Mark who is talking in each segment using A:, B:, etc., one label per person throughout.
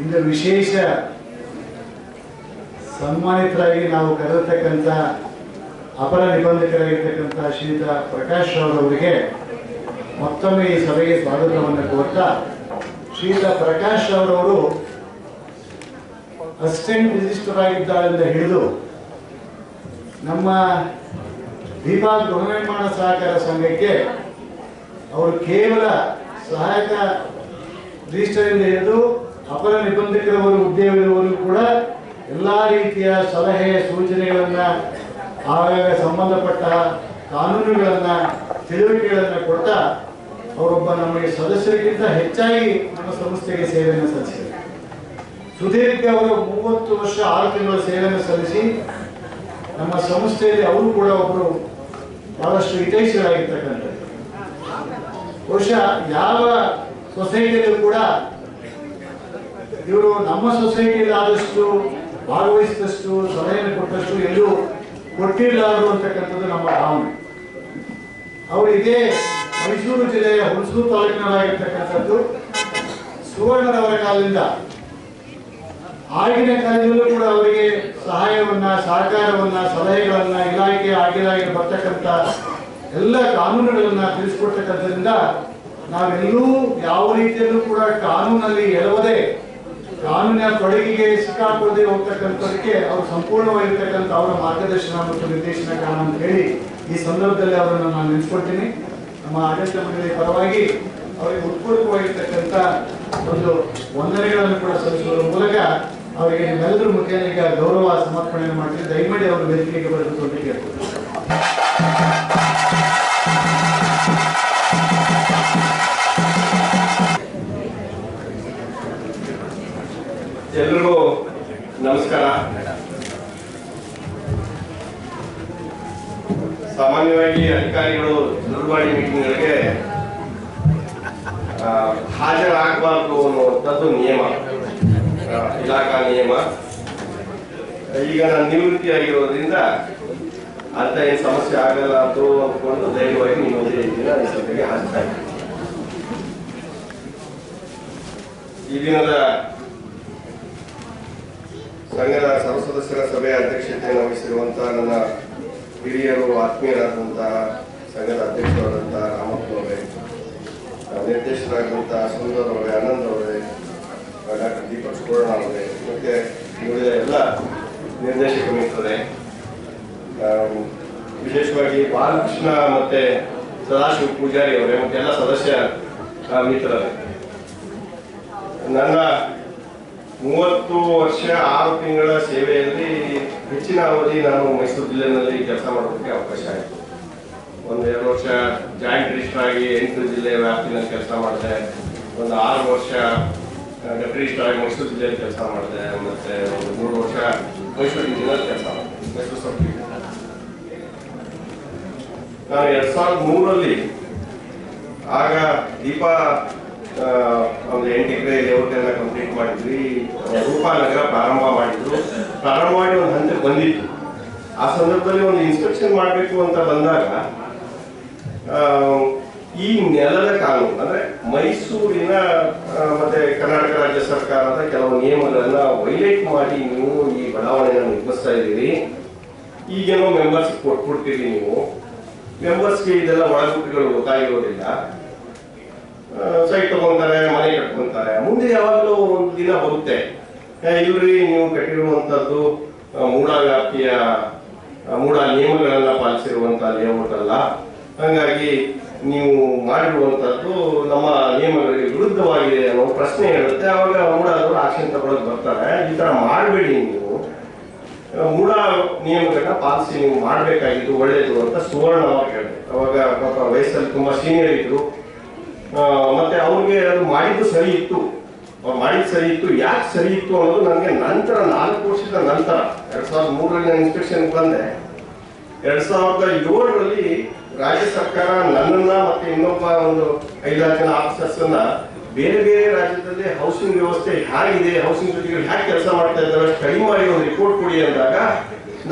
A: ಇಂದು ವಿಶೇಷ ಸನ್ಮಾನಿತರಾಗಿ ನಾವು ಕರೆದಿರ್ತಕ್ಕಂಥ ಅಪರ ನಿಬಂಧಕರಾಗಿರ್ತಕ್ಕಂಥ ಶ್ರೀಯುತ ಪ್ರಕಾಶ್ ಅವರವರಿಗೆ ಮತ್ತೊಮ್ಮೆ ಈ ಸಭೆಗೆ ಸ್ವಾಗತವನ್ನು ಕೋರ್ತಾ, ಶ್ರೀಯುತ ಪ್ರಕಾಶ್ ಅವರವರು ಅಸಿಸ್ಟೆಂಟ್ ರಿಜಿಸ್ಟರ್ ಆಗಿದ್ದಾರಿಂದ ಹಿಡಿದು ನಮ್ಮ ದೀಪಾ ಗೃಹ ನಿರ್ಮಾಣ ಸಹಕಾರ ಸಂಘಕ್ಕೆ ಅವರು ಕೇವಲ ಸಹಾಯಕ ರಿಜಿಸ್ಟರಿಂದ ಹಿಡಿದು ಅಪರ ನಿಬಂಧಕರವರು ಹುದ್ದೆಯವರೆಗೂ ಕೂಡ ಎಲ್ಲ ರೀತಿಯ ಸಲಹೆ ಸೂಚನೆಗಳನ್ನು ಆಗಾಗ ಸಂಬಂಧಪಟ್ಟ ಕಾನೂನುಗಳನ್ನು ತಿಳುವಳಿಕೆಗಳನ್ನು ಕೊಡ್ತಾ ಅವರೊಬ್ಬ ನಮಗೆ ಸದಸ್ಯರಿಗಿಂತ ಹೆಚ್ಚಾಗಿ ನಮ್ಮ ಸಂಸ್ಥೆಗೆ ಸೇವೆಯನ್ನು ಸಲ್ಲಿಸಿದರು. ಸುದೀರ್ಘ ಅವರು 30 ವರ್ಷ 6 ತಿಂಗಳ ಸೇವೆಯನ್ನು ಸಲ್ಲಿಸಿ ನಮ್ಮ ಸಂಸ್ಥೆಯಲ್ಲಿ ಅವರು ಕೂಡ ಒಬ್ಬರು ಬಹಳಷ್ಟು ಹಿತೈಷಿಗಳಾಗಿರ್ತಕ್ಕಂಥದ್ದು. ಬಹುಶಃ ಯಾವ ಸೊಸೈಟಿಯಲ್ಲೂ ಕೂಡ ಇವರು ನಮ್ಮ ಸೊಸೈಟಿಯಲ್ಲಿ ಆದಷ್ಟು ಭಾಗವಹಿಸಿದಷ್ಟು ಸಲಹೆಯನ್ನು ಕೊಟ್ಟಷ್ಟು ಎಲ್ಲೂ ಕೊಟ್ಟಿರಲಾರರು ಅಂತಕ್ಕಂಥದ್ದು ನಮ್ಮ ಭಾವನೆ. ಅವರು ಇದೇ ಮೈಸೂರು ಜಿಲ್ಲೆಯ ಹುಣಸೂರು ತಾಲೂಕಿನವರಾಗಿರ್ತಕ್ಕಂಥದ್ದು. ಸುವರ್ಣರವರ ಕಾಲದಿಂದ ಆಗಿನ ಕಾಲದಲ್ಲೂ ಕೂಡ ಅವರಿಗೆ ಸಹಾಯವನ್ನ, ಸಹಕಾರವನ್ನ, ಸಲಹೆಗಳನ್ನ, ಇಲಾಖೆ ಆಗಿಲಾಗಿ ಬರ್ತಕ್ಕಂಥ ಎಲ್ಲ ಕಾನೂನುಗಳನ್ನ ತಿಳಿಸ್ಕೊಡ್ತಕ್ಕಂಥದ್ರಿಂದ ನಾವೆಲ್ಲೂ ಯಾವ ರೀತಿಯಲ್ಲೂ ಕೂಡ ಕಾನೂನಲ್ಲಿ ಎಳವದೆ ಕಾನೂನಿನ ತೊಡಗಿಗೆ ಸಿಕ್ಕಾಕೊಳ್ಳದೆ ಹೋಗ್ತಕ್ಕಂಥದಕ್ಕೆ ಅವರು ಸಂಪೂರ್ಣವಾಗಿರ್ತಕ್ಕಂಥ ಅವರ ಮಾರ್ಗದರ್ಶನ ಮತ್ತು ನಿರ್ದೇಶನ ಕಾರಣ ಅಂತ ಹೇಳಿ ಈ ಸಂದರ್ಭದಲ್ಲಿ ಅವರನ್ನು ನಾನು ನೆನೆಸ್ಕೊಳ್ತೀನಿ. ನಮ್ಮ ಆಡಳಿತ ಮಂಡಳಿ ಪರವಾಗಿ ಅವರಿಗೆ ಉತ್ಪೂರ್ವವಾಗಿರ್ತಕ್ಕಂಥ ಒಂದು ವಂದನೆಗಳನ್ನು ಕೂಡ ಸಲ್ಲಿಸುವುದರ ಮೂಲಕ ಅವರಿಗೆ ನಿಮ್ಮೆಲ್ಲರ ಮುಖೇನ ಈಗ ಗೌರವ ಸಮರ್ಪಣೆಯನ್ನು ಮಾಡ್ತೀವಿ. ದಯಮಾಡಿ ಅವರು ವೇದಿಕೆಗೆ ಬರಬೇಕು ಅಂತ ಕೇಳ್ತೀನಿ.
B: ಎಲ್ರಿಗೂ ನಮಸ್ಕಾರ. ಸಾಮಾನ್ಯವಾಗಿ ಅಧಿಕಾರಿಗಳು ದೂರವಾಣಿ ಮೀಟಿಂಗ್ಗಳಿಗೆ ಹಾಜರಾಗಬಾರ್ದು ಅನ್ನುವಂಥದ್ದು ನಿಯಮ, ಇಲಾಖಾ ನಿಯಮ. ಈಗ ನಾನು ನಿವೃತ್ತಿಯಾಗಿರೋದ್ರಿಂದ ಅಂತ ಏನು ಸಮಸ್ಯೆ ಆಗಲ್ಲ ಅಂತ ಅಂದ್ಕೊಂಡು ಧೈರ್ಯವಾಗಿ ನಿಮ್ಮದೇ ದಿನ ಈ ಸಭೆಗೆ ಹಾಜರಾಗಿ ಈ ದಿನದ ಸಂಘದ ಸರ್ವ ಸದಸ್ಯರ ಸಭೆಯ ಅಧ್ಯಕ್ಷತೆಯನ್ನು ವಹಿಸಿರುವಂತಹ ನನ್ನ ಹಿರಿಯರು, ಆತ್ಮೀಯರಾದಂತಹ ಸಂಘದ ಅಧ್ಯಕ್ಷರಾದಂತಹ ರಾಮಪ್ಪ ಅವರೇ, ನಿರ್ದೇಶಕರಾದಂತಹ ಸುಂದರ್ ಅವರೇ, ಆನಂದ್ ಅವರೇ, ಡಾಕ್ಟರ್ ದೀಪಕ್ ಸುವರ್ಣ ಅವರೇ, ಮತ್ತೆ ಉಳಿದ ಎಲ್ಲ ನಿರ್ದೇಶಕ ಮಿತ್ರರೇ, ವಿಶೇಷವಾಗಿ ಬಾಲಕೃಷ್ಣ ಮತ್ತೆ ಸದಾಶಿವ ಪೂಜಾರಿ ಅವರೇ, ಮತ್ತೆ ಎಲ್ಲ ಸದಸ್ಯ ಮಿತ್ರರೇ, ನನ್ನ 30 ವರ್ಷ 6 ತಿಂಗಳ ಸೇವೆಯಲ್ಲಿ ಹೆಚ್ಚಿನ ಅವಧಿ ನಾನು ಮೈಸೂರು ಜಿಲ್ಲೆಯಲ್ಲಿ ಕೆಲಸ ಮಾಡೋದಕ್ಕೆ ಅವಕಾಶ ಆಯಿತು. 1-2 ವರ್ಷ ಜಾಯಿಂಟ್ ರಿಜಿಸ್ಟರ್ ಆಗಿ 8 ಜಿಲ್ಲೆ ವ್ಯಾಪ್ತಿನಲ್ಲಿ ಕೆಲಸ ಮಾಡಿದೆ. 6 ವರ್ಷ ಡೆಪ್ಯೂಟಿ ರಿಜಿಸ್ಟರ್ ಆಗಿ ಮೈಸೂರು ಜಿಲ್ಲೆಯಲ್ಲಿ ಕೆಲಸ ಮಾಡಿದೆ. ಮತ್ತೆ 3 ವರ್ಷ ಮೈಸೂರು ಜಿಲ್ಲೆಯಲ್ಲಿ ಕೆಲಸ ಮಾಡಿದೆ, ಮೈಸೂರು ಸಬ್ ಡಿವಿಷನ್. ನಾನು 2003ರಲ್ಲಿ ಆಗ ದೀಪಾ ಒಂದು 8 ಎಕರೆ ಲೇಔಟನ್ನ ಕಂಪ್ಲೀಟ್ ಮಾಡಿದ್ವಿ. ರೂಪಾನಗರ ಪ್ರಾರಂಭ ಮಾಡಿದ್ರು. ಪ್ರಾರಂಭ ಮಾಡಿ ಒಂದು ಹಂತಕ್ಕೆ ಬಂದಿತ್ತು. ಆ ಸಂದರ್ಭದಲ್ಲಿ ಒಂದು ಇನ್ಸ್ಪೆಕ್ಷನ್ ಮಾಡಬೇಕು ಅಂತ ಬಂದಾಗ ಈ ನೆಲದ ಕಾನೂನು ಅಂದ್ರೆ ಮೈಸೂರಿನ ಮತ್ತೆ ಕರ್ನಾಟಕ ರಾಜ್ಯ ಸರ್ಕಾರದ ಕೆಲವು ನಿಯಮಗಳನ್ನ ವೈಲೇಟ್ ಮಾಡಿ ನೀವು ಈ ಬಡಾವಣೆಯನ್ನು ನಿರ್ಮಿಸ್ತಾ ಇದ್ದೀರಿ, ಈಗೇನೋ ಮೆಂಬರ್ಸ್ ಕೊಟ್ಬಿಡ್ತೀರಿ, ನೀವು ಮೆಂಬರ್ಸ್ಗೆ ಇದೆಲ್ಲ ಒಳಗುಟ್ಟಿಗಳು ಗೊತ್ತಾಗಿರೋದಿಲ್ಲ, ಸೈಟ್ ತಗೊಂತಾರೆ, ಮನೆ ಕಟ್ಕೊಂತಾರೆ, ಮುಂದೆ ಯಾವಾಗಲೂ ಒಂದು ದಿನ ಬರುತ್ತೆ, ಇವ್ರಿ ನೀವು ಕಟ್ಟಿರುವಂತದ್ದು ಮೂಢ ವ್ಯಾಪ್ತಿಯ ಮೂಢ ನಿಯಮಗಳನ್ನ ಪಾಲಿಸಿರುವಂತಹ ಲೇಔಟ್ ಅಲ್ಲ, ಹಾಗಾಗಿ ನೀವು ಮಾಡಿರುವಂತದ್ದು ನಮ್ಮ ನಿಯಮಗಳಿಗೆ ವಿರುದ್ಧವಾಗಿದೆ ಅನ್ನೋ ಪ್ರಶ್ನೆ ಹೇಳುತ್ತೆ. ಅವಾಗ ಮೂಢದವರು ಆಕ್ಷನ್ ತಗೊಳಕ್ ಬರ್ತಾರೆ, ಈ ತರ ಮಾಡಬೇಡಿ, ನೀವು ಮೂಢ ನಿಯಮಗಳನ್ನ ಪಾಲಿಸಿ ನೀವು ಮಾಡಬೇಕಾಗಿದ್ದು ಒಳ್ಳೇದು ಅಂತ ಸುವರ್ಣ ಅವಾಗ ಹೇಳಿದೆ. ಅವಾಗ ಪಾಪ ವಯಸ್ಸಲ್ಲಿ ತುಂಬಾ ಸೀನಿಯರ್ ಇದ್ರು, ಮತ್ತೆ ಅವ್ರಿಗೆ ಅದು ಮಾಡಿದ್ದು ಸರಿ ಇತ್ತು, ಅವ್ರು ಮಾಡಿದ್ದು ಸರಿ ಇತ್ತು. ಯಾಕೆ ಸರಿ ಇತ್ತು ಅನ್ನೋದು ನನಗೆ ನಂತರ 4 ವರ್ಷದ ನಂತರ 2003ರಲ್ಲಿ ನಾನು ಇನ್ಸ್ಪೆಕ್ಷನ್ ಬಂದೆ. 2007ರಲ್ಲಿ ರಾಜ್ಯ ಸರ್ಕಾರ ನನ್ನನ್ನ ಮತ್ತೆ ಇನ್ನೊಬ್ಬ ಒಂದು 5-6 ಜನ ಆಫೀಸರ್ಸ್ ಅನ್ನ ಬೇರೆ ಬೇರೆ ರಾಜ್ಯದಲ್ಲಿ ಹೌಸಿಂಗ್ ವ್ಯವಸ್ಥೆ ಹೇಗಿದೆ, ಹೌಸಿಂಗ್ ಜೊತೆಗೆ ಹೇಗೆ ಕೆಲಸ ಮಾಡ್ತಾ ಇದ್ದಾರೆ ಸ್ಟಡಿ ಮಾಡಿ ಒಂದು ರಿಪೋರ್ಟ್ ಕೊಡಿ ಅಂದಾಗ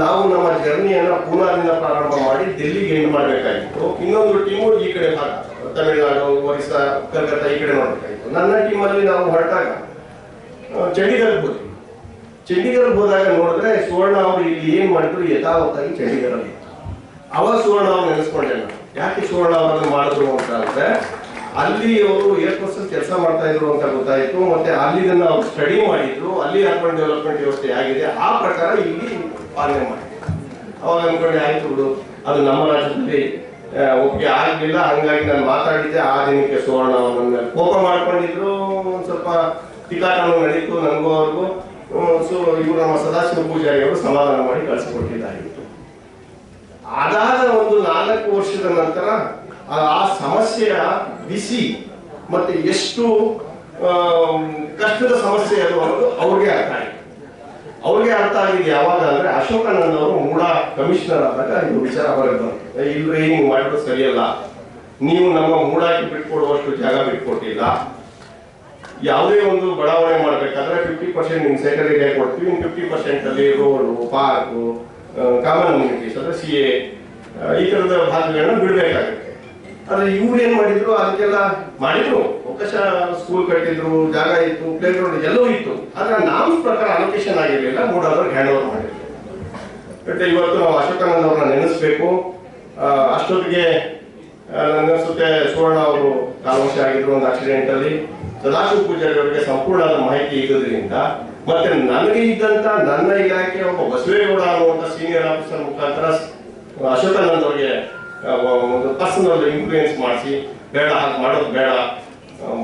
B: ನಾವು ನಮ್ಮ ಜರ್ನಿಯನ್ನ ಪೂನಾದಿಂದ ಪ್ರಾರಂಭ ಮಾಡಿ ಡೆಲ್ಲಿಗೆ ಎಂಡ್ ಮಾಡಬೇಕಾಗಿತ್ತು. ಇನ್ನೊಂದು ಟೀಮು ಈ ಕಡೆ ತಮಿಳುನಾಡು, ಒರಿಸ್ಸಾ, ಕಲ್ಕತ್ತಾ ಈ ಕಡೆ ಮಾಡಬೇಕಾಗಿತ್ತು. ನನ್ನ ಟೀಮಲ್ಲಿ ನಾವು ಹೊರಟಾಗ ಚಂಡೀಗಢಕ್ಕೆ ಹೋದ್ವಿ. ಚಂಡೀಗಢಕ್ಕೆ ಹೋದಾಗ ನೋಡಿದ್ರೆ ಸುವರ್ಣ ಅವರು ಇಲ್ಲಿ ಏನ್ ಮಾಡಿದ್ರು ಯಥಾವತ್ತಾಗಿ ಚಂಡೀಗಢಲ್ಲಿ ಇತ್ತು. ಅವಾಗ ಸುವರ್ಣ ಅವ್ರು ನೆನೆಸ್ಕೊಂಡೆ ನಾನು, ಯಾಕೆ ಸುವರ್ಣ ಅವರನ್ನು ಮಾಡಿದ್ರು ಅಂತ ಅಂದ್ರೆ ಅಲ್ಲಿ ಅವರು ಏರ್ಫೋರ್ಸ್ ಕೆಲಸ ಮಾಡ್ತಾ ಇದ್ರು ಅಂತ ಗೊತ್ತಾಯ್ತು. ಮತ್ತೆ ಅಲ್ಲಿದನ್ನ ಅವ್ರು ಸ್ಟಡಿ ಮಾಡಿದ್ರು, ಅಲ್ಲಿ ಅರ್ಬನ್ ಡೆವಲಪ್ಮೆಂಟ್ ವ್ಯವಸ್ಥೆ ಆಗಿದೆ, ಆ ಪ್ರಕಾರ ಇಲ್ಲಿ ಪಾಲನೆ ಮಾಡಿದ್ರು. ಅವಾಗ ಅನ್ಕೊಂಡೆ ಆಯ್ತು ಬಿಡು, ಅದು ನಮ್ಮ ರಾಜ್ಯದಲ್ಲಿ ಒಪ್ಪಿಗೆ ಆಗ್ಲಿಲ್ಲ, ಹಂಗಾಗಿ ನಾನು ಮಾತಾಡಿದ್ದೆ. ಆ ದಿನಕ್ಕೆ ಸುವರ್ಣ ಅವರನ್ನ ಕೋಪ ಮಾಡ್ಕೊಂಡಿದ್ರು, ಒಂದ್ ಸ್ವಲ್ಪ ತಿಕಾಟನು ನಡೀತು ನನಗೂ ಅವ್ರಿಗೂ. ಸೊ ಇವರು ನಮ್ಮ ಸದಾಶಿವ ಪೂಜಾರಿ ಅವರು ಸಮಾಧಾನ ಮಾಡಿ ಕಳಿಸಿಕೊಟ್ಟಿದ್ದಾಗಿತ್ತು. ಅದಾದ ಒಂದು 4 ವರ್ಷದ ನಂತರ ಆ ಸಮಸ್ಯೆಯ ಬಿಸಿ ಮತ್ತೆ ಎಷ್ಟು ಕಷ್ಟದ ಸಮಸ್ಯೆ ಅದು ಅನ್ನೋದು ಅವ್ರಿಗೆ ಅರ್ಥ ಆಗಿದೆ. ಅವ್ರಿಗೆ ಅರ್ಥ ಆಗಿದೆ ಯಾವಾಗ ಅಂದ್ರೆ ಅಶೋಕಾನಂದ ಅವರು ಮೂಡ ಕಮಿಷನರ್ ಆದಾಗ ಇದು ವಿಚಾರ ಹೊರಗೆ ಬಂತು. ಇಲ್ರಿ ನೀವು ಮಾಡಿದ್ರು ಸರಿಯಲ್ಲ, ನೀವು ನಮ್ಮ ಮೂಡಾಕಿ ಬಿಟ್ಕೊಡುವಷ್ಟು ಜಾಗ ಬಿಟ್ಕೊಟ್ಟಿಲ್ಲ. ಯಾವುದೇ ಒಂದು ಬಡಾವಣೆ ಮಾಡ್ಬೇಕಾದ್ರೆ 50% ನಿಮ್ ಸೆಕ್ರೆಟರಿ ಕೊಡ್ತೀವಿ, 50% ಅಲ್ಲಿ ರೋಡು, ಪಾರ್ಕು, ಕಾಮನ್ ಅಮ್ಯುನಿಟೀಸ್ ಅಂದ್ರೆ CA ಈ ತರದ ಭಾಗಗಳನ್ನ ಬಿಡ್ಬೇಕಾಗುತ್ತೆ. ಆದ್ರೆ ಇವ್ರು ಏನ್ ಮಾಡಿದ್ರು, ಅದಕ್ಕೆಲ್ಲ ಮಾಡಿದ್ರು, ಅವಕಾಶ ಸ್ಕೂಲ್ ಕಟ್ಟಿದ್ರು, ಜಾಗ ಇತ್ತು, ಪ್ಲೇ ಗ್ರೌಂಡ್ ಎಲ್ಲವೂ ಇತ್ತು. ಆದ್ರೆ ನಾಮ್ಸ್ ಪ್ರಕಾರ ಅಲೋಕೇಶನ್ ಆಗಿರ್ಲಿಲ್ಲ, ಮೂಡಾದವ್ರಿಗೆ ಹ್ಯಾಂಡ್ ಓವರ್ ಮಾಡಿದ್ರು. ಬಟ್ ಇವತ್ತು ನಾವು ಅಶೋಕಾನಂದ ಅವ್ರನ್ನ ನೆನೆಸ್ಬೇಕು. ಅಷ್ಟೊತ್ತಿಗೆ ನನಗನ್ಸುತ್ತೆ ಸುವರ್ಣ ಅವರು ಕಾಲವಶ ಆಗಿದ್ರು ಒಂದು ಆಕ್ಸಿಡೆಂಟ್ ಅಲ್ಲಿ. ಸದಾಶಿವ ಪೂಜಾರಿ ಅವರಿಗೆ ಸಂಪೂರ್ಣವಾದ ಮಾಹಿತಿ ಇರೋದ್ರಿಂದ ಮತ್ತೆ ನನಗೆ ಇದ್ದಂತ ನನ್ನ ಇಲಾಖೆ ಒಬ್ಬ ಬಸವೇಗೌಡ ಅನ್ನುವಂತ ಸೀನಿಯರ್ ಆಫೀಸರ್ ಮುಖಾಂತರ ಅಶೋಕಾನಂದ್ ಅವರಿಗೆ ಒಂದು ಪರ್ಸನಲ್ ಇನ್ಫ್ಲೂಯೆನ್ಸ್ ಮಾಡಿಸಿ, ಬೇಡ ಹಾಗೆ ಮಾಡೋದು ಬೇಡ,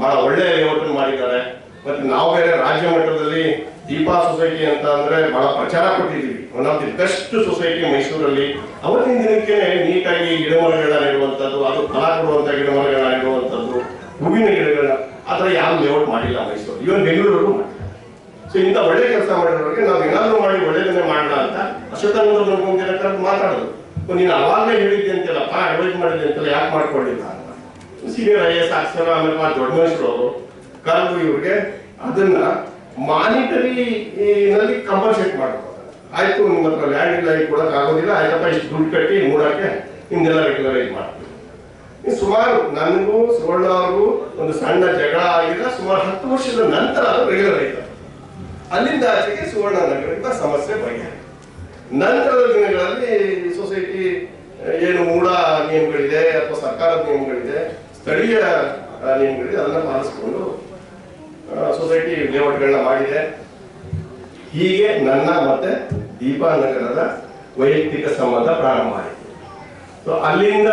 B: ಬಹಳ ಒಳ್ಳೆ ಲೇಔಟ್ ಮಾಡಿದ್ದಾರೆ. ಮತ್ತೆ ನಾವು ಬೇರೆ ರಾಜ್ಯ ಮಟ್ಟದಲ್ಲಿ ದೀಪಾ ಸೊಸೈಟಿ ಅಂತ ಅಂದ್ರೆ ಬಹಳ ಪ್ರಚಾರ ಕೊಟ್ಟಿದ್ದೀವಿ. One of the best society ಮೈಸೂರಲ್ಲಿ. ಅವತ್ತಿನ ದಿನಕ್ಕೆ ನೀಟಾಗಿ ಗಿಡಮರಗಳನ್ನ ನೆಡುವಂಥದ್ದು, ಅದು ಫಲ ಕೊಡುವಂತ ಗಿಡಮರಗಳನ್ನ ನೆಡುವಂಥದ್ದು, ಹೂವಿನ ಗಿಡಗಳನ್ನ ಆತರ ಯಾವ ಲೇಔಟ್ ಮಾಡಿಲ್ಲ ಮೈಸೂರು, ಇವನ್ ಬೆಂಗಳೂರು ಮಾಡಿ. ಸೊ ಇಂಥ ಒಳ್ಳೆ ಕೆಲಸ ಮಾಡಿರೋರಿಗೆ ನಾವು ಏನಾದ್ರೂ ಮಾಡಿ ಒಳ್ಳೇದನ್ನೇ ಮಾಡೋಣ ಅಂತ ಅಶೋಕಾನಂದ ಮುಂದಿನ ಮಾತಾಡೋದು. ನೀನು ಅವಾಗಲೇ ಹೇಳಿದ್ದೆ ಅಂತೆಲ್ಲಪ್ಪ, ಅಡ್ವೈಸ್ ಮಾಡಿದ್ದೆ ಅಂತೆಲ್ಲ ಯಾಕೆ ಮಾಡ್ಕೊಂಡಿಲ್ಲ ಅಂತ. ಸೀನಿಯರ್ IAS ಆಫೀಸರ್ ಆಮೇಲೆ ದೊಡ್ಡ ಮನುಷ್ಯರು ಅವರು ಕರೆದು ಇವ್ರಿಗೆ ಅದನ್ನ ಮಾನಿಟರಿ ನಲ್ಲಿ ಕಂಪಲ್ಸೇಟ್ ಮಾಡ್ಬೋದು. ಆಯ್ತು, ನಿಮ್ಮ ಹತ್ರ ಲ್ಯಾಂಡ್ ಇಲ್ಲ, ಈಗ ಕೊಡಕ್ ಆಗೋದಿಲ್ಲ, ಆಯ್ತಪ್ಪ ಇಷ್ಟು ದುಡ್ಡು ಕಟ್ಟಿ ಮೂಡಕ್ಕೆ ನಿಮ್ದೆಲ್ಲ ರೆಗ್ಯುಲರೈಸ್ ಮಾಡ್ತೀವಿ. ಸುಮಾರು ನನಗೂ ಸುವರ್ಣ ಅವ್ರಿಗೂ ಒಂದು ಸಣ್ಣ ಜಗಳ ಆಗಿಲ್ಲ. ಸುಮಾರು 10 ವರ್ಷದ ನಂತರ ಅದು ರೆಗ್ಯುಲರೈಸ್. ಅಲ್ಲಿಂದ ಆಚೆಗೆ ಸುವರ್ಣ ನಗರದಿಂದ ಸಮಸ್ಯೆ ಬಗೆಹರಿತು. ನಂತರದ ದಿನಗಳಲ್ಲಿ ಸೊಸೈಟಿ ಏನು ಮೂಡ ನಿಯಮಗಳಿದೆ ಅಥವಾ ಸರ್ಕಾರದ ನಿಯಮಗಳಿದೆ, ಸ್ಥಳೀಯ ನಿಯಮಗಳಿದೆ, ಅದನ್ನ ಪಾಲಿಸಿಕೊಂಡು ಸೊಸೈಟಿ ಲೇಔಟ್ಗಳನ್ನ ಮಾಡಿದೆ. ಹೀಗೆ ನನ್ನ ಮತ್ತೆ ದೀಪಾ ನಗರದ ವೈಯಕ್ತಿಕ ಸಂಬಂಧ ಪ್ರಾರಂಭ ಆಯಿತು. ಸೊ ಅಲ್ಲಿಂದ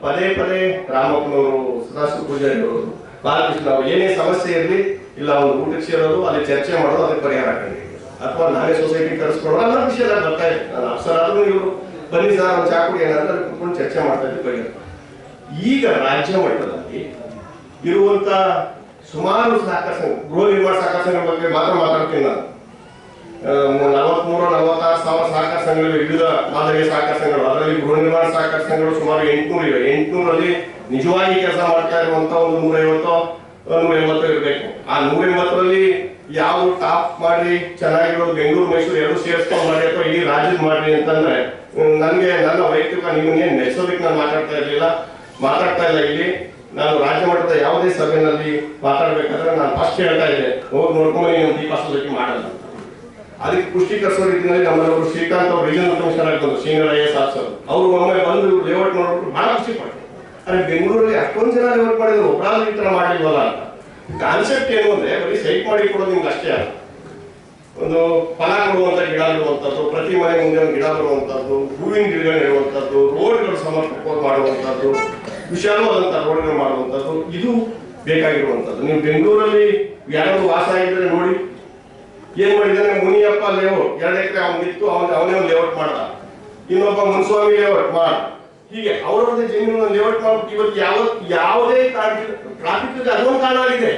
B: ಪದೇ ಪದೇ ರಾಮಪ್ಪನವರು, ಸದಾಶಿವ ಪೂಜಾರಿ ಅವರು, ಬಾಲಕೃಷ್ಣ ಅವರು ಏನೇ ಸಮಸ್ಯೆ ಇರಲಿ, ಇಲ್ಲ ಒಂದು ಊಟಕ್ಕೆ ಸೇರೋದು, ಅಲ್ಲಿ ಚರ್ಚೆ ಮಾಡೋದು, ಅದಕ್ಕೆ ಪರಿಹಾರ ಕಂಡಿದ್ದೀವಿ. ಅಥವಾ ನಾನೇ ಸೊಸೈಟಿ ಕರೆಸ್ಕೊಳ್ಳೋದು, ಅನ್ನೋ ವಿಷಯ ಎಲ್ಲ ಬರ್ತಾ ಇದೆ. ನಾನು ಅಫ್ಸರ್ ಆದ್ರೂ ಇವರು ಬನ್ನಿ ಸರ್ ಒಂದು ಚಾಕುಡಿ ಏನಾದ್ರೆ ಅಲ್ಲಿ ಕುತ್ಕೊಂಡು ಚರ್ಚೆ ಮಾಡ್ತಾ ಇದ್ದೆ ಪರಿಹಾರ. ಈಗ ರಾಜ್ಯ ಮಟ್ಟದಲ್ಲಿ ಇರುವಂತ ಸುಮಾರು ಸಹಕಾರ ಸಂಘ, ಗೃಹ ನಿರ್ಮಾಣ ಸಹಕಾರ ಸಂಘ ಬಗ್ಗೆ ಮಾತ್ರ ಮಾತಾಡ್ತೀನಿ ನಾನು. 43-46 ಸಾವಿರ ಸಹಕಾರ ಸಂಘಗಳು, ವಿವಿಧ ಮಾದರಿಯ ಸಹಕಾರ ಸಂಘಗಳು. ಅದರಲ್ಲಿ ಗೃಹ ನಿರ್ಮಾಣ ಸಹಕಾರ ಸಂಘಗಳು ಸುಮಾರು 800 ಇವೆ. 800ರಲ್ಲಿ ನಿಜವಾಗಿ ಕೆಲಸ ಮಾಡ್ತಾ ಇರುವಂತ ಒಂದು 150-180 ಇರಬೇಕು. ಆ 180ರಲ್ಲಿ ಯಾವ ಟಾಪ್ ಮಾಡಿ ಚೆನ್ನಾಗಿರೋದು ಬೆಂಗಳೂರು ಮೈಸೂರು ಎರಡು ಸೇರಿಸ್ಕೊಂಡು ಮಾಡಿ ಅಥವಾ ಇಡೀ ರಾಜ್ಯದ ಮಾಡ್ರಿ ಅಂತಂದ್ರೆ ನನಗೆ ನನ್ನ ವೈಯಕ್ತಿಕ ನಿಮಗೆ ನೆಲೆಸೋದಕ್ಕೆ ನಾನು ಮಾತಾಡ್ತಾ ಇಲ್ಲ. ಇಲ್ಲಿ ನಾನು ರಾಜ್ಯ ಮಟ್ಟದ ಯಾವುದೇ ಸಭೆಯಲ್ಲಿ ಮಾತಾಡ್ಬೇಕಾದ್ರೆ ನಾನು ಫಸ್ಟ್ ಹೇಳ್ತಾ ಇದ್ದೆ, ಹೋಗಿ ನೋಡ್ಕೊಂಡು ನೀವು ದೀಪಾ ಸೊಸೈಟಿ ಮಾಡಲ್ಲ. ಅದಕ್ಕೆ ಪುಷ್ಟೀಕರಿಸೋ ರೀತಿಯಲ್ಲಿ ನಮ್ಮಲ್ಲವರು ಶ್ರೀಕಾಂತ್ ಅವರು ರೀಜನಲ್ ಕಮಿಷನರ್ ಆಗಿ ಬಂದರು, ಸೀನಿಯರ್ IAS ಆಫೀಸರ್. ಅವರು ಒಮ್ಮೆ ಬಂದು ಲೇಔಟ್ ನೋಡ್ಬಿಟ್ಟು ಬಹಳ ಖುಷಿ ಪಡ್ತಾರೆ. ಅರೆ ಬೆಂಗಳೂರಲ್ಲಿ ಅಷ್ಟೊಂದು ಜನ ಲೇಔಟ್ ಮಾಡಿದ್ರು, ಒಬ್ಬರಾದ್ರೂ ಈ ತರ ಮಾಡಿಲ್ವಲ್ಲ ಅಂತ. ಕಾನ್ಸೆಪ್ಟ್ ಏನು ಅಂದ್ರೆ ಬರೀ ಸೈಟ್ ಮಾಡಿ ಕೊಡೋದು ನಿಮ್ಗೆ ಅಷ್ಟೇ ಅಲ್ಲ, ಒಂದು ಫಲ ಕೊಡುವಂತ ಗಿಡ ಇರುವಂತದ್ದು, ಪ್ರತಿ ಮನೆ ಮುಂದೆ ಒಂದು ಗಿಡ ಬರುವಂತದ್ದು, ಹೂವಿನ ಗಿಡಗಳು ಇರುವಂತದ್ದು, ರೋಡ್ಗಳು ಸಮರ್ಪಕವಾಗಿ ಮಾಡುವಂತದ್ದು, ವಿಶಾಲವಾದಂತ ರೋಡ್ಗಳು ಮಾಡುವಂತದ್ದು, ಇದು ಬೇಕಾಗಿರುವಂತದ್ದು. ನೀವು ಬೆಂಗಳೂರಲ್ಲಿ ಯಾರಾದ್ರೂ ವಾಸ ಆಗಿದ್ರೆ ನೋಡಿ, ಏನ್ ಮಾಡಿದಾನೆ ಮುನಿಯಪ್ಪ ಲೇಔಟ್ 2 ಎಕರೆ ಅವನಿತ್ತು, ಅವನೇ ಒಂದು ಲೇಔಟ್ ಮಾಡ್ದ. ಇನ್ನೊಬ್ಬ ಮುನ್ಸ್ವಾಮಿ ಲೇಔಟ್ ಮಾಡ, ಹೀಗೆ ಅವರವ್ರದೇ ಜಮೀನು ಲೇಔಟ್ ಮಾಡ್ಬಿಟ್ಟು ಇವತ್ತು ಯಾವುದೇ ಟ್ರಾಫಿಕ್ ಅದೊಂದು ಕಾರಣ ಆಗಿದೆ.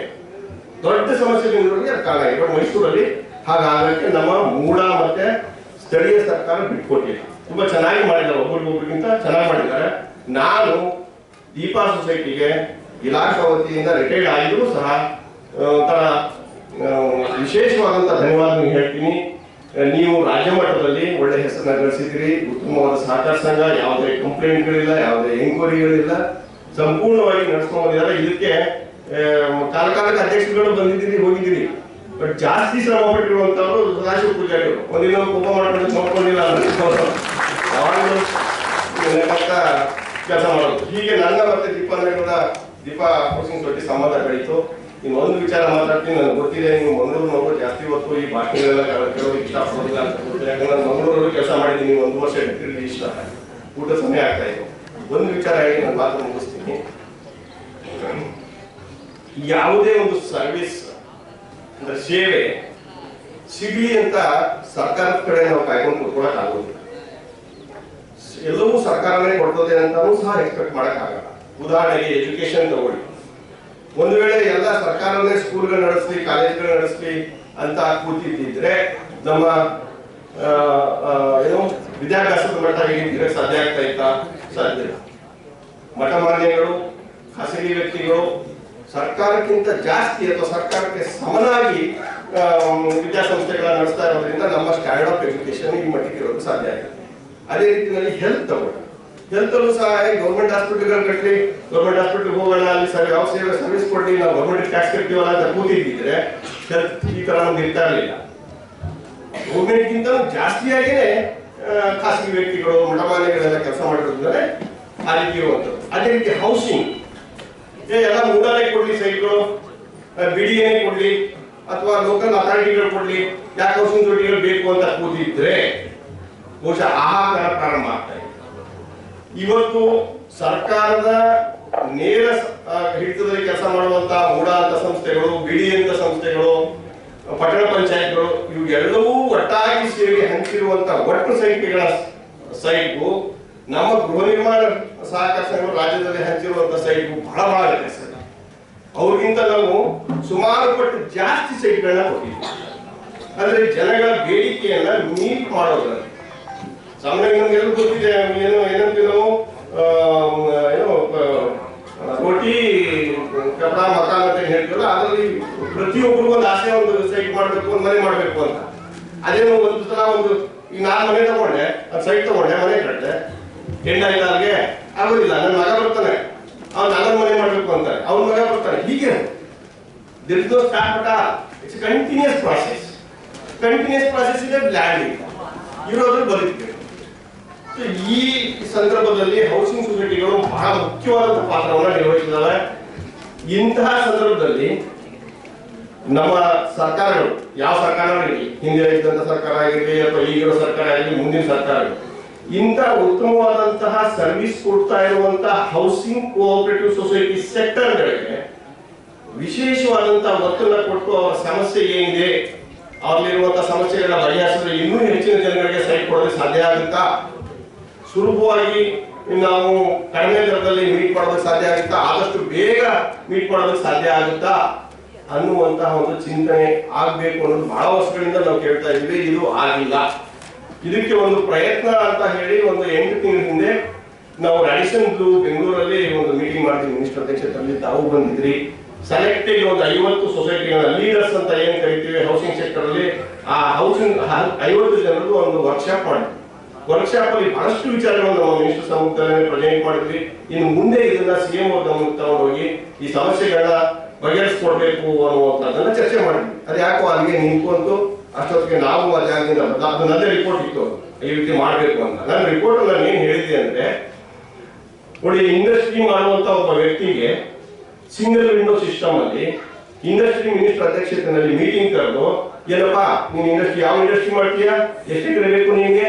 B: ದೊಡ್ಡ ಸಮಸ್ಯೆ ಬೆಂಗಳೂರಿಗೆ ಅದು ಕಾರಣ ಆಗಿದೆ. ಮೈಸೂರಲ್ಲಿ ಹಾಗಾಗಕ್ಕೆ ನಮ್ಮ ಮೂಡ ಮತ್ತೆ ಸ್ಥಳೀಯ ಸರ್ಕಾರ ಬಿಟ್ಕೊಟ್ಟಿಲ್ಲ. ತುಂಬಾ ಚೆನ್ನಾಗಿ ಮಾಡಿದ್ದಾರೆ, ಒಬ್ಬರಿಗೊಬ್ಬರಿಗಿಂತ ಚೆನ್ನಾಗಿ ಮಾಡಿದ್ದಾರೆ. ನಾನು ದೀಪಾ ಸೊಸೈಟಿಗೆ ಇಲಾಖಾ ವತಿಯಿಂದ ರಿಟೈರ್ಡ್ ಆಗಿದ್ರು ಸಹ ಒಂಥರ ವಿಶೇಷವಾದಂತ ಧನ್ಯವಾದ ಹೇಳ್ತೀನಿ. ನೀವು ರಾಜ್ಯ ಮಟ್ಟದಲ್ಲಿ ಒಳ್ಳೆ ಹೆಸರನ್ನ ಗಳಿಸಿದ್ರಿ, ಉತ್ತಮವಾದ ಸಹಕಾರ ಸಂಘ, ಯಾವುದೇ ಕಂಪ್ಲೇಂಟ್ಗಳಿಲ್ಲ, ಯಾವುದೇ ಎಂಕ್ವೈರಿಗಳಿಲ್ಲ, ಸಂಪೂರ್ಣವಾಗಿ ನಡೆಸ್ಕೊಂಡು ಬಂದಿದ್ದಾರೆ. ಇದಕ್ಕೆ ಕಾಲಕಾಲಕ್ಕೆ ಅಧ್ಯಕ್ಷರುಗಳು ಬಂದಿದ್ದೀರಿ, ಹೋಗಿದ್ದೀರಿ. ಬಟ್ ಜಾಸ್ತಿ ಶ್ರಮ ಪಟ್ಟಿರುವಂತವ್ರು ಸದಾಶಿವ ಪೂಜಾರಿಗಳು. ಒಂದಿನ ಕೋಪ ಮಾಡ್ಕೊಂಡು ನೋಡ್ಕೊಂಡಿಲ್ಲ ಯಾವಾಗಲೂ ಕೆಲಸ ಮಾಡೋದು. ಹೀಗೆ ನನ್ನ ಮತ್ತೆ ದೀಪಾ ಹೌಸಿಂಗ್ ಸೊಸೈಟಿ ಸಂಬಂಧ ಬೆಳೀತು. ಇನ್ನೊಂದು ವಿಚಾರ ಮಾತಾಡ್ತೀನಿ, ನನಗೆ ಗೊತ್ತಿದೆ ನೀವು ಮಂಗಳೂರಿನವರು ಜಾಸ್ತಿ ಹೊತ್ತು ಈ ಭಾಷೆಗಳೆಲ್ಲ ಕೇಳೋದಕ್ಕೆ ಇಷ್ಟಪಡೋದಿಲ್ಲ ಅಂತ ಗೊತ್ತಿಲ್ಲ. ಯಾಕಂದ್ರೆ ನಾನು ಮಂಗಳೂರಲ್ಲಿ ಕೆಲಸ ಮಾಡಿದ್ದೀನಿ 1 ವರ್ಷ ಡಿಗ್ರಿ ಇಷ್ಟ ಊಟ ಸಮಯ ಆಗ್ತಾ ಇತ್ತು. ಒಂದು ವಿಚಾರ ಹೇಳಿ ನಾನು ಮಾತು ಮುಗಿಸ್ತೀನಿ. ಯಾವುದೇ ಒಂದು ಸರ್ವಿಸ್ ಅಂದ್ರೆ ಸೇವೆ ಸಿಗಲಿ ಅಂತ ಸರ್ಕಾರದ ಕಡೆ ನಾವು ಕಾಯ್ಕೊಂಡು ಕೂತ್ಕೊಳಕ್ ಆಗೋದಿಲ್ಲ. ಎಲ್ಲವೂ ಸರ್ಕಾರನೇ ಕೊಡ್ತದೆ ಅಂತಾನೂ ಸಹ ಎಕ್ಸ್ಪೆಕ್ಟ್ ಮಾಡಕ್ ಆಗಲ್ಲ. ಉದಾಹರಣೆಗೆ ಎಜುಕೇಶನ್ ತಗೊಳ್ಳಿ. ಒಂದು ವೇಳೆ ಎಲ್ಲ ಸರ್ಕಾರನೇ ಸ್ಕೂಲ್ಗಳು ನಡೆಸಲಿ ಕಾಲೇಜ್ಗಳು ನಡೆಸಲಿ ಅಂತ ಕೂತಿದ್ದಿದ್ರೆ ನಮ್ಮ ಏನು ವಿದ್ಯಾಭ್ಯಾಸದ ಮಟ್ಟ ಹೇಗಿದ್ರೆ ಸಾಧ್ಯ ಆಗ್ತಾ ಇತ್ತಾ? ಸಾಧ್ಯ ಇಲ್ಲ. ಮಠಮಾನ್ಯಗಳು ಖಾಸಗಿ ವ್ಯಕ್ತಿಗಳು ಸರ್ಕಾರಕ್ಕಿಂತ ಜಾಸ್ತಿ ಅಥವಾ ಸರ್ಕಾರಕ್ಕೆ ಸಮನಾಗಿ ವಿದ್ಯಾಸಂಸ್ಥೆಗಳನ್ನ ನಡೆಸ್ತಾ ಇರೋದ್ರಿಂದ ನಮ್ಮ ಸ್ಟ್ಯಾಂಡರ್ಡ್ ಆಫ್ ಎಜುಕೇಶನ್ ಈ ಮಟ್ಟಿಗೆ ಇರೋದು ಸಾಧ್ಯ ಆಗಿದೆ. ಅದೇ ರೀತಿಯಲ್ಲಿ ಹೆಲ್ತ್ ತಗೊಳ್ಳಿ. ಹೆಲ್ತ್ ಅಲ್ಲೂ ಸಹ ಗೌರ್ಮೆಂಟ್ ಹಾಸ್ಪಿಟಲ್ಗಳು ಕಟ್ಟಲಿ, ಗೌರ್ಮೆಂಟ್ ಹಾಸ್ಪಿಟಲ್ ಹೋಗೋಣ, ಅಲ್ಲಿ ಯಾವ ಸೇವೆ ಸರ್ವಿಸ್ ಕೊಡ್ಲಿ, ನಾವು ಗೌರ್ಮೆಂಟ್ ಟ್ಯಾಕ್ಸ್ ಕಟ್ತೀವಲ್ಲ ಅಂತ ಕೂತಿದ್ದಿದ್ರೆ ಹೆಲ್ತ್ ಈ ತರ ನಮ್ಗೆ ಇರ್ತಾ ಇರಲಿಲ್ಲ. ಗೌರ್ಮೆಂಟ್ಗಿಂತ ಜಾಸ್ತಿಯಾಗಿಯೇ ಖಾಸಗಿ ವ್ಯಕ್ತಿಗಳು ಮಠಮಾನ್ಯಗಳೆಲ್ಲ ಕೆಲಸ ಮಾಡಿರೋದ್ರೆ ಆ ರೀತಿ ಇರುವಂಥದ್ದು. ಅದೇ ರೀತಿ ಹೌಸಿಂಗ್ ಎಲ್ಲ ಮೂಡಾನೆ ಕೊಡ್ಲಿ, ಸೈಟ್ಗಳು ಬಿಡಿಎನೇ ಕೊಡ್ಲಿ ಅಥವಾ ಲೋಕಲ್ ಅಥಾರಿಟಿಗಳು ಕೊಡ್ಲಿ, ಯಾಕೆ ಹೌಸಿಂಗ್ ಸೊಸೈಟಿಗಳು ಬೇಕು ಅಂತ ಕೂತಿದ್ರೆ ಬಹುಶಃ ಆಹಾರ ಪ್ರಾರಂಭ ಆಗ್ತಾ ಇದೆ. ಇವತ್ತು ಸರ್ಕಾರದ ನೇರ ಹಿಡಿತದಲ್ಲಿ ಕೆಲಸ ಮಾಡುವಂತ ಮೂಡ ಅಂತ ಸಂಸ್ಥೆಗಳು, ಬಿಡಿ ಅಂತ ಸಂಸ್ಥೆಗಳು, ಪಟ್ಟಣ ಪಂಚಾಯತ್ಗಳು ಇವು ಎಲ್ಲವೂ ಒಟ್ಟಾಗಿ ಸೇರಿ ಹಂಚಿರುವಂತ ಒಟ್ಟು ಸಂಖ್ಯೆಗಳ ಸೈಟ್ಗೂ ನಮ್ಮ ಗೃಹ ನಿರ್ಮಾಣ ಸಹಕಾರ ಸಂಘಗಳು ರಾಜ್ಯದಲ್ಲಿ ಹಂಚಿರುವಂತ ಸೈಟ್ಗೂ ಬಹಳ ವ್ಯತ್ಯಾಸ ಇದೆ. ಅವ್ರಿಗಿಂತ ನಾವು ಸುಮಾರು ಪಟ್ಟು ಜಾಸ್ತಿ ಸೈಟ್ಗಳನ್ನ ಕೊಟ್ಟಿದ್ದೀವಿ. ಅಂದ್ರೆ ಜನಗಳ ಬೇಡಿಕೆಯನ್ನ ಮೀಟ್ ಮಾಡೋದ್ರಲ್ಲಿ ಸಾಮಾನ್ಯ ನಮ್ಗೆಲ್ಲ ಗೊತ್ತಿದೆ. ಏನಂತೀವಿ ನಾವು ರೋಟಿ ಕಪಡ ಮಕಾನ್ ಅಂತ ಹೇಳ್ತೀವಲ್ಲ, ಅದರಲ್ಲಿ ಪ್ರತಿಯೊಬ್ಬರಿಗೂ ಒಂದು ಆಸೆ, ಒಂದು ಸೈಟ್ ಮಾಡ್ಬೇಕು, ಒಂದು ಮನೆ ಮಾಡ್ಬೇಕು ಅಂತ. ಅದೇನು ಒಂದು ಸಲ ಈಗ ನಾನು ಮನೆ ತಗೊಂಡೆ, ಅದು ಸೈಟ್ ತಗೊಂಡೆ, ಮನೆ ಕಟ್ಟೆ, ಹೆಣ್ಣಾಯ್ತು ಅವ್ರಿಗೆ ಆಗೋದಿಲ್ಲ. ನನ್ನ ಮಗ ಬರ್ತಾನೆ, ಅವ್ನು ನನ್ನ ಮನೆ ಮಾಡ್ಬೇಕು ಅಂತಾನೆ, ಅವ್ನ ಮಗ ಬರ್ತಾನೆ. ಹೀಗೆ there is no start at all. It's a continuous process. Continuous process ಇದೆ ಲ್ಯಾಂಡ್ ಇರೋದ್ರ ಬದುಕಿದೆ. ಈ ಸಂದರ್ಭದಲ್ಲಿ ಹೌಸಿಂಗ್ ಸೊಸೈಟಿಗಳು ಬಹಳ ಮುಖ್ಯವಾದ ಪಾತ್ರವನ್ನು ನಿರ್ವಹಿಸಿದ್ದಾವೆ. ಇಂತಹ ಸಂದರ್ಭದಲ್ಲಿ ನಮ್ಮ ಸರ್ಕಾರಗಳು, ಯಾವ ಸರ್ಕಾರ ಆಗಿರಲಿ, ಹಿಂದೆ ಇದ್ದಂತ ಸರ್ಕಾರ ಆಗಿರಲಿ ಅಥವಾ ಈಗಿರೋ ಸರ್ಕಾರ ಆಗಿರಲಿ, ಮುಂದಿನ ಸರ್ಕಾರಗಳು, ಇಂತಹ ಉತ್ತಮವಾದಂತಹ ಸರ್ವಿಸ್ ಕೊಡ್ತಾ ಇರುವಂತಹ ಹೌಸಿಂಗ್ ಕೋಆಪರೇಟಿವ್ ಸೊಸೈಟಿ ಸೆಕ್ಟರ್ಗಳಿಗೆ ವಿಶೇಷವಾದಂತಹ ಒತ್ತನ್ನು ಕೊಟ್ಟು ಅವರ ಸಮಸ್ಯೆ ಏನಿದೆ, ಅವರಲ್ಲಿರುವಂತಹ ಸಮಸ್ಯೆಗಳನ್ನ ಬಗೆಹರಿಸಿದ್ರೆ ಇನ್ನೂ ಹೆಚ್ಚಿನ ಜನಗಳಿಗೆ ಸೈಟ್ ಕೊಡೋದಕ್ಕೆ ಸಾಧ್ಯ ಆಗುತ್ತಾ, ಸುಲಭವಾಗಿ ನಾವು ಕಡಿಮೆ ದರದಲ್ಲಿ ಮೀಟ್ ಮಾಡೋದಕ್ಕೆ ಸಾಧ್ಯ ಆಗುತ್ತಾ, ಆದಷ್ಟು ಬೇಗ ಮೀಟ್ ಮಾಡೋದಕ್ಕೆ ಸಾಧ್ಯ ಆಗುತ್ತಾ ಅನ್ನುವಂತಹ ಒಂದು ಚಿಂತನೆ ಆಗ್ಬೇಕು ಅನ್ನೋದು ಬಹಳ ವರ್ಷಗಳಿಂದ ನಾವು ಕೇಳ್ತಾ ಇದ್ವಿ. ಇದು ಆಗಿಲ್ಲ. ಇದಕ್ಕೆ ಒಂದು ಪ್ರಯತ್ನ ಅಂತ ಹೇಳಿ ಒಂದು 8 ತಿಂಗಳ ಹಿಂದೆ ನಾವು ರಾಡಿಸನ್ ಬ್ಲೂ ಬೆಂಗಳೂರಲ್ಲಿ ಒಂದು ಮೀಟಿಂಗ್ ಮಾಡ್ತೀವಿ. ಮಿನಿಸ್ಟರ್ ಅಧ್ಯಕ್ಷತೆಯಲ್ಲಿ ತಾವು ಬಂದಿದ್ರಿ. ಸೆಲೆಕ್ಟೆಡ್ ಒಂದು 50 ಸೊಸೈಟಿಗಳ ಲೀಡರ್ಸ್ ಅಂತ ಏನ್ ಕರಿತೀವಿ ಹೌಸಿಂಗ್ ಸೆಕ್ಟರ್ ಅಲ್ಲಿ, ಆ ಹೌಸಿಂಗ್ 50 ಜನರದ್ದು ಒಂದು ವರ್ಕ್ಶಾಪ್ ಮಾಡಿದ್ವಿ. ವರ್ಕ್ಶಾಪ್ ಅಲ್ಲಿ ಬಹಳಷ್ಟು ವಿಚಾರಗಳನ್ನು ನಮ್ಮ ಮಿನಿಸ್ಟರ್ ಸಮ್ಮುಖದಲ್ಲಿ ಪ್ರೆಸೆಂಟ್ ಮಾಡಿದ್ವಿ. ಇನ್ನು ಮುಂದೆ ಇದನ್ನ ಸಿಎಂ ಅವ್ರ ಗಮನಕ್ಕೆ ತಗೊಂಡೋಗಿ ಈ ಸಮಸ್ಯೆಗಳನ್ನ ಬಗೆಹರಿಸ್ಕೊಡ್ಬೇಕು ಅನ್ನುವಂಥದ್ದನ್ನ ಚರ್ಚೆ ಮಾಡಿದ್ವಿ. ಅದು ಯಾಕೋ ಅಲ್ಲಿಗೆ ನಿಂತ್ಕೊಂತು ಅಷ್ಟೊತ್ತಿಗೆ ನಾವು ಆ ಜಾಗದಿಂದ ಅದು ನನ್ನ ರಿಪೋರ್ಟ್ ಇತ್ತು ಈ ರೀತಿ ಮಾಡಬೇಕು ಅಂತ. ನನ್ನ ರಿಪೋರ್ಟ್ ನಾನು ಏನ್ ಹೇಳಿದ್ದೆ ಅಂದ್ರೆ, ನೋಡಿ, ಇಂಡಸ್ಟ್ರಿ ಮಾಡುವಂತ ಒಬ್ಬ ವ್ಯಕ್ತಿಗೆ ಸಿಂಗಲ್ ವಿಂಡೋ ಸಿಸ್ಟಮ್ ಅಲ್ಲಿ ಇಂಡಸ್ಟ್ರಿ ಮಿನಿಸ್ಟರ್ ಅಧ್ಯಕ್ಷತೆಯಲ್ಲಿ ಮೀಟಿಂಗ್ ಕರೆದು, ಏನಪ್ಪಾ ನೀನ್ ಇಂಡಸ್ಟ್ರಿ ಯಾವ ಇಂಡಸ್ಟ್ರಿ ಮಾಡ್ತೀಯಾ, ಎಷ್ಟು ಎಕರೆ ಬೇಕು ನಿಮ್ಗೆ?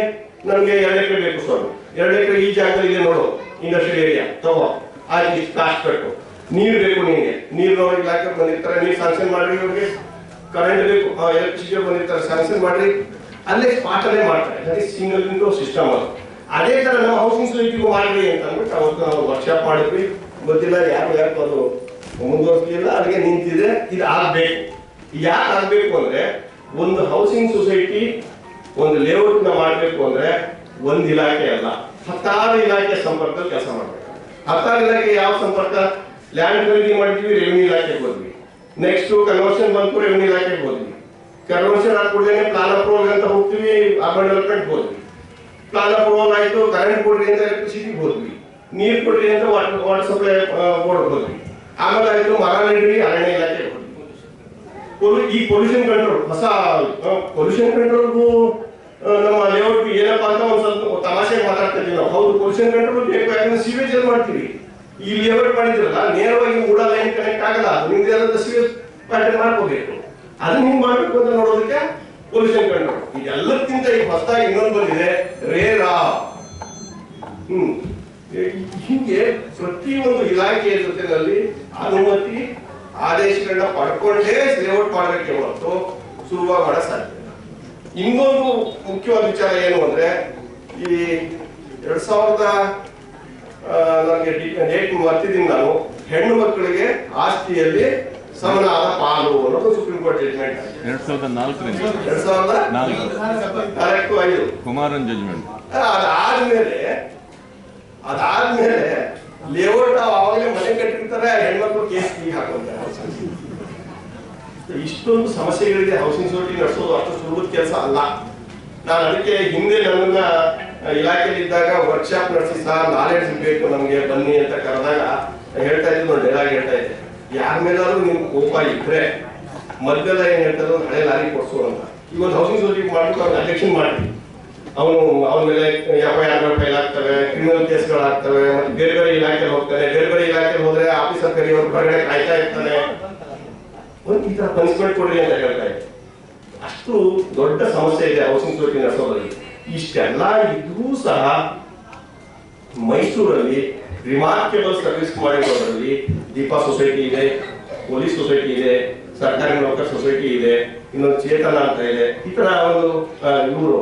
B: ನನ್ಗೆ 2 ಎಕರೆ ಬೇಕು ಸ್ವಾಮಿ. 2 ಎಕರೆ ಈ ಜಾಗದಲ್ಲಿ ಇದೆ ನೋಡು, ಇಂಡಸ್ಟ್ರಿಯಲ್ ಏರಿಯಾ ತಗೋ, ಆಯ್ತು ಇಷ್ಟು ಕಾಸ್ಟ್ ಬೇಕು. ನೀರು ಬೇಕು ನಿಮ್ಗೆ, ನೀರು ಇಲಾಖೆ ಬಂದಿರ್ತಾರೆ, ನೀರು ಸ್ಯಾಂಕ್ಷನ್ ಮಾಡ್ರಿ. ಇವ್ರಿಗೆ ಕರೆಂಟ್ ಬೇಕು, ಎಲೆಕ್ಟ್ರಿಸಿಟಿ ಬಂದಿರ್ತಾರೆ, ಸ್ಯಾಂಕ್ಷನ್ ಮಾಡ್ರಿ. ಅಲ್ಲೇ ಸ್ಪಾಟ್ ಅಲ್ಲೇ ಮಾಡ್ತಾರೆ. ಸಿಂಗಲ್ ವಿಂಡೋ ಸಿಸ್ಟಮ್ ಅದು. ಅದೇ ತರ ನಾವು ಹೌಸಿಂಗ್ ಸೊಸೈಟಿಗೂ ಮಾಡ್ರಿ ಅಂತ ಅಂದ್ಬಿಟ್ಟು ಅವತ್ತು ನಾವು ವರ್ಕ್ಶಾಪ್ ಮಾಡಿದ್ವಿ. ಗೊತ್ತಿಲ್ಲ ಯಾರು ಅದು ಮುಂದುವರಿಸಲಿಲ್ಲ, ಅಲ್ಲಿಗೆ ನಿಂತಿದೆ. ಇದು ಆಗ್ಬೇಕು. ಯಾಕೆ ಆಗ್ಬೇಕು ಅಂದ್ರೆ, ಒಂದು ಹೌಸಿಂಗ್ ಸೊಸೈಟಿ ಒಂದು ಲೇಔಟ್ ನ ಮಾಡ್ಬೇಕು ಅಂದ್ರೆ ಒಂದು ಇಲಾಖೆ ಅಲ್ಲ, 10 ಇಲಾಖೆ ಸಂಪರ್ಕದಲ್ಲಿ ಕೆಲಸ ಮಾಡ್ಬೇಕು. 10 ಇಲಾಖೆ ಯಾವ ಸಂಪರ್ಕ? ಲ್ಯಾಂಡ್ ಖರೀದಿ ಮಾಡಿದ್ವಿ, ರೆವಿನ್ಯೂ ಇಲಾಖೆಗೆ ಹೋದ್ವಿ. ನೆಕ್ಸ್ಟ್ ಕನ್ವರ್ಷನ್ ಬಂತು, ರೆವಿನ್ಯೂ ಇಲಾಖೆಗೆ ಹೋದ್ವಿ. ಕನ್ವರ್ಷನ್ ಆದ್ಕೂಡಲೇ ಪ್ಲಾನ್ ಅಪ್ರೂವಲ್ ಅಂತ ಹೋಗ್ತೀವಿ, ಅರ್ಬನ್ ಡೆವಲಪ್ಮೆಂಟ್ ಹೋದ್ವಿ. ಪ್ಲಾನ್ ಅಪ್ರೂವಲ್ ಆಯ್ತು, ಕರೆಂಟ್ ಕೊಡ್ರಿ ಅಂತ ಎಲೆಕ್ಟ್ರಿಸಿಟಿ ಹೋದ್ವಿ. ನೀರು ಕೊಡ್ರಿ ಅಂತ ವಾಟರ್ ಸಪ್ಲೈ ಬೋರ್ಡ್ ಹೋದ್ವಿ. ಆಮೇಲೆ ಆಯ್ತು ಮರ ನೆಡ್ರಿ, ಅರಣ್ಯ ಇಲಾಖೆಗೆ ಹೋದ್ವಿ. ಈ ಪೊಲ್ಯೂಷನ್ ಕಂಟ್ರೋಲ್ ಹೊಸ ಪೊಲ್ಯೂಷನ್ ಕಂಟ್ರೋಲ್ಗೂ ನಮ್ಮ ಲೇಔಟ್ ಏನಪ್ಪಾ ಅಂತ ಒಂದ್ ಸ್ವಲ್ಪ ತಮಾಷೆ ಮಾತಾಡ್ತಾ ಇದ್ದೀವಿ ನಾವು. ಹೌದು, ಪೊಲ್ಯೂಷನ್ ಕಂಟ್ರೋಲ್ ಬೇಕು, ಯಾಕಂದ್ರೆ ಸೀವೇಜ್ ಅಲ್ಲಿ ಮಾಡ್ತೀವಿ. ಈ ಲೇಔಟ್ ಮಾಡಿದ್ರಲ್ಲ ನೇರವಾಗಿ ಮೂಡ ಲೈನ್ ಕನೆಕ್ಟ್ ಆಗಲ್ಲ, ನಿಮ್ಗೆ ಏನಾದ್ರು ಸೀವೇಜ್ ಪ್ಯಾಟರ್ನ್ ಮಾಡ್ಕೋಬೇಕು. ಅದನ್ನ ಹಿಂಗ್ ಮಾಡ್ಬೇಕು ಅಂತ ನೋಡೋದಕ್ಕೆ ಪೊಲ್ಯೂಷನ್ ಕಂಟ್ರೋಲ್. ಇದೆಲ್ಲಕ್ಕಿಂತ ಈಗ ಹೊಸದಾಗಿ ಇನ್ನೊಂದು ಬಂದಿದೆ, ರೇರಾ. ಹೀಗೆ ಪ್ರತಿಯೊಂದು ಇಲಾಖೆಯ ಜೊತೆನಲ್ಲಿ ಅನುಮತಿ ಆದೇಶಗಳನ್ನ ಪಡ್ಕೊಂಡೇ ಲೇಔಟ್ ಮಾಡಬೇಕೆ ಹೊರತು ಸುಲಭವಾಗಿ ಮಾಡಕ್ ಸಾಧ್ಯ. ಇನ್ನೊಂದು ಮುಖ್ಯವಾದ ವಿಚಾರ ಏನು ಅಂದ್ರೆ, ಈ 2000 ನನಗೆ ಡೇಟ್ ಮರ್ತಿದ್ದೀನಿ ನಾನು, ಹೆಣ್ಣು ಮಕ್ಕಳಿಗೆ ಆಸ್ತಿಯಲ್ಲಿ ಸಮನಾದ ಪಾಲು ಅನ್ನೋದು supreme court judgment 2004
C: Kumaran judgment.
B: ಅದಾದ್ಮೇಲೆ ಲೇಔಟ್ ಅವಾಗಲೇ ಮನೆ ಕಟ್ಟಿರ್ತಾರೆ, ಹೆಣ್ಮಕ್ಳು ಕೇಸ್ ಹಾಕೊಂತಾರೆ. ಇಷ್ಟೊಂದು ಸಮಸ್ಯೆಗಳಿದೆ. ಹೌಸಿಂಗ್ ಸೊಸೈಟಿ ನಡೆಸೋದು ಅಷ್ಟು ಸುಲಭದ ಕೆಲಸ ಅಲ್ಲ. ನಾನು ಅದಕ್ಕೆ ಹಿಂದೆ ನಮ್ಮನ್ನ ಇಲಾಖೆಯಲ್ಲಿ ಇದ್ದಾಗ ವರ್ಕ್ಶಾಪ್ ನಡೆಸಿ, ಸರ್ ನಾಲೆಡ್ಜ್ ಬೇಕು ನಮ್ಗೆ ಬನ್ನಿ ಅಂತ ಕರೆದಾಗ ಹೇಳ್ತಾ ಇದ್ದು, ನೋಡಿ ಡೈಲಾಗ್ ಹೇಳ್ತಾ ಇದ್ದೆ, ಯಾರ ಮೇಲಾದ್ರೂ ನಿಮ್ಗೆ ಕೋಪ ಇದ್ರೆ ಮಧ್ಯದ ಏನ್ ಹೇಳ್ತಾರೆ, ಒಂದು ಹಳೆ ಲಾರಿ ಕೊಡ್ಸು ಅಂತ. ಈಗ ಒಂದು ಹೌಸಿಂಗ್ ಸೊಸೈಟಿ ಮಾಡ್ಬಿಟ್ಟು ಅವ್ನ ಅಬ್ಜೆಕ್ಷನ್ ಮಾಡಿ, ಅವನ ಮೇಲೆ FIR ಫೈಲ್ ಆಗ್ತವೆ, ಕ್ರಿಮಿನಲ್ ಕೇಸ್ಗಳಾಗ್ತವೆ, ಮತ್ತೆ ಬೇರೆ ಬೇರೆ ಇಲಾಖೆಯಲ್ಲಿ ಹೋಗ್ತಾನೆ. ಬೇರೆ ಬೇರೆ ಇಲಾಖೆಯಲ್ಲಿ ಹೋದ್ರೆ ಆಫೀಸರ್ ಕರಿಯವ್ರ ಹೊರಗಡೆ ಕಾಯ್ತಾ ಇರ್ತಾನೆ. ಒಂದು ಈ ತರ ಪನಿಷ್ಮೆಂಟ್ ಕೊಡ್ರಿ ಅಂತ ಹೇಳ್ತಾ ಇದ್ದೆ. ಅಷ್ಟು ದೊಡ್ಡ ಸಮಸ್ಯೆ ಇದೆ ಹೌಸಿಂಗ್ ಸೊಸೈಟಿ ನಡೆಸೋದ್ರಲ್ಲಿ. ಇಷ್ಟೆಲ್ಲ ಇದ್ರೂ ಸಹ ಮೈಸೂರಲ್ಲಿ ರಿಮಾರ್ಕೆಬಲ್ ಸರ್ವಿಸ್ ಮಾಡಿರೋದ್ರಲ್ಲಿ ದೀಪಾ ಸೊಸೈಟಿ ಇದೆ, ಪೊಲೀಸ್ ಸೊಸೈಟಿ ಇದೆ, ಸರ್ಕಾರಿ ನೌಕರ ಸೊಸೈಟಿ ಇದೆ, ಇನ್ನೊಂದು ಚೇತನ ಅಂತ ಇದೆ, ಈ ತರ ಒಂದು ಇವರು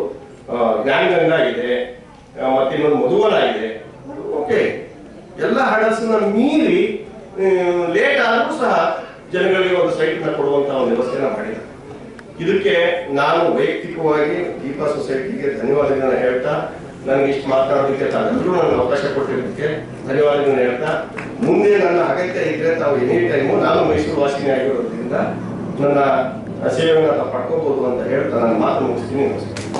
B: ಜ್ಞಾನಗಂಗಾ ಇದೆ, ಮತ್ತೆ ಇನ್ನೊಂದು ಮಧುವನ ಇದೆ. ಓಕೆ, ಎಲ್ಲ ಹಣಸನ್ನ ಮೀರಿ ಲೇಟ್ ಆದ್ರೂ ಸಹ ಜನಗಳಿಗೆ ಒಂದು ಸೈಟ್ ನ ಕೊಡುವಂತಹ ಒಂದು ವ್ಯವಸ್ಥೆನ ಮಾಡಿದ್ದಾರೆ. ಇದಕ್ಕೆ ನಾನು ವೈಯಕ್ತಿಕವಾಗಿ ದೀಪಾ ಸೊಸೈಟಿಗೆ ಧನ್ಯವಾದಗಳನ್ನ ಹೇಳ್ತಾ, ನನಗೆ ಇಷ್ಟು ಮಾತನಾಡೋದಕ್ಕೆ ತಾವೆಲ್ಲರೂ ನನಗೆ ಅವಕಾಶ ಕೊಟ್ಟಿರೋದಕ್ಕೆ ಧನ್ಯವಾದಗಳನ್ನ ಹೇಳ್ತಾ, ಮುಂದೆ ನನ್ನ ಅಗತ್ಯ ಇದ್ರೆ ತಾವು ಎನಿ ಟೈಮು, ನಾನು ಮೈಸೂರು ವಾಸಿನಿ ಆಗಿರೋದ್ರಿಂದ ನನ್ನ ಸೇವೆಗಳನ್ನ ಪಡ್ಕೋಬಹುದು ಅಂತ ಹೇಳ್ತಾ ನನ್ನ ಮಾತು ಮುಗಿಸ್ತೀನಿ. ನಮಸ್ಕಾರ.